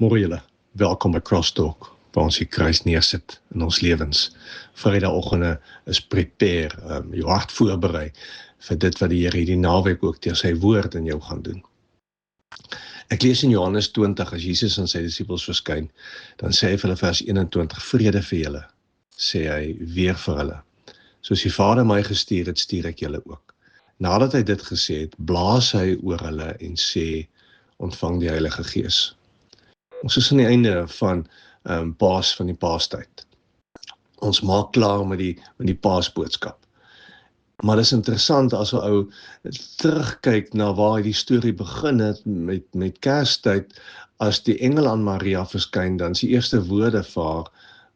Môre julle, welkom by Crosstalk, waar ons die kruis neersit in ons lewens. Vrydagoggende is prepare, jou hart voorberei vir dit wat die Here hierdie naweek ook deur sy woord in jou gaan doen. Ek lees in Johannes 20, as Jesus aan sy disippels verskyn, dan sê hy vir hulle vers 21, vrede vir julle, sê hy weer vir hulle. Soos die Vader my gestuur het, stuur ek julle ook. Nadat hy dit gesê het, blaas hy oor hulle en sê, ontvang die Heilige Gees. Ons is aan die einde van die Paastyd. Ons maak klaar met die Paasboodskap. Maar dit is interessant as 'n ou terugkyk na waar die storie begin het met Kerstyd, as die engel aan Maria verskyn, dan is die eerste woorde vir haar,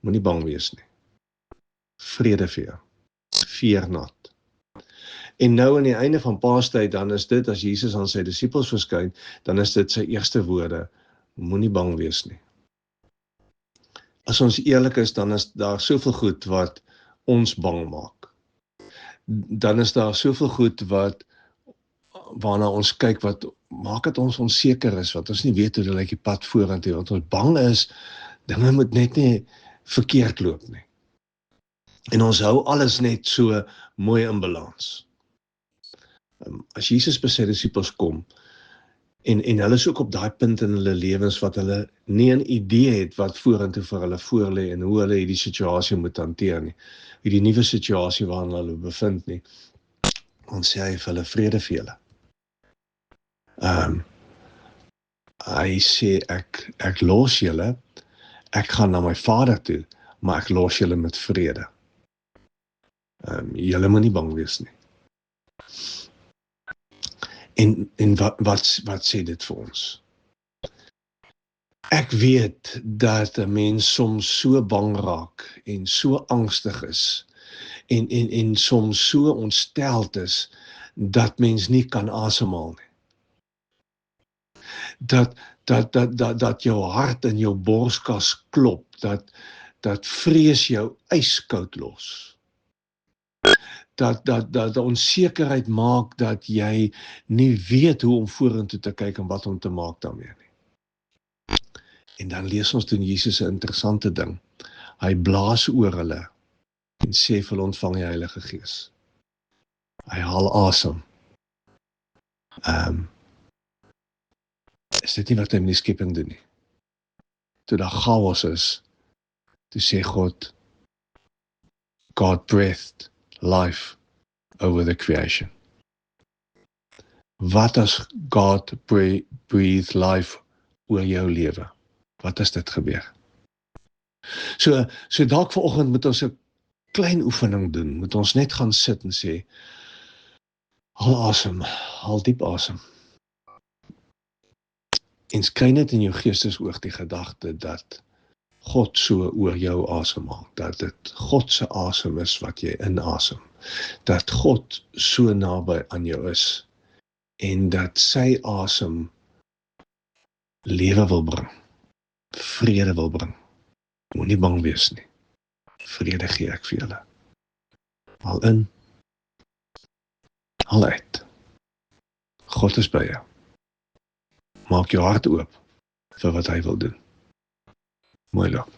moenie bang wees nie. Vrede vir jou. Fear not. En nou aan die einde van Paastyd, dan is dit, as Jesus aan sy disippels verskyn, dan is dit sy eerste woorde, moenie bang wees nie. As ons eerlik is, dan is daar soveel goed wat ons bang maak. Dan is daar soveel goed waarna ons kyk, wat maak dat ons onseker is, wat ons nie weet hoe dit lyk die pad vorentoe, wat ons bang is, dinge moet net nie verkeerd loop nie. En ons hou alles net so mooi in balans. As Jesus by sy disippels kom, en hulle is ook op daai punt in hulle lewens wat hulle nie 'n idee het wat vorentoe vir hulle voorlê en hoe hulle hierdie situasie moet hanteer nie. Hierdie nuwe situasie waarin hulle bevind nie. Ons sê hy vir hulle vrede vir julle. Hy sê ek los julle, ek gaan na my Vader toe, maar ek los julle met vrede. Julle moet nie bang wees nie. En wat sê dit vir ons? Ek weet dat 'n mens soms so bang raak en so angstig is en soms so ontsteld is dat mens nie kan asemhaal nie. Dat jou hart in jou borskas klop, dat vrees jou yskoud los. Dat onsekerheid maak dat jy nie weet hoe om vorentoe te kyk en wat om te maak daarmee nie. En dan lees ons doen Jesus 'n interessante ding. Hy blaas oor hulle en sê vir hulle ontvang die Heilige Gees. Hy haal asem. Is dit nie wat hy met die skepping doen nie? Toe daar chaos is, toe sê God breathed life over the creation. Wat as God breathe life oor jou lewe? Wat as dit gebeur? So dalk vanoggend moet ons 'n klein oefening doen, moet ons net gaan sit en sê, haal asem, haal diep asem. En skry net in jou geestesoog die gedagte dat God so oor jou asemhaal, dat dit God se asem is wat jy inasem, dat God so naby aan jou is, en dat sy asem lewe wil bring, vrede wil bring. Moenie bang wees nie. Vrede gee ek vir julle. Haal in, haal uit. God is by jou. Maak jou hart oop vir wat hy wil doen. Mooi loop.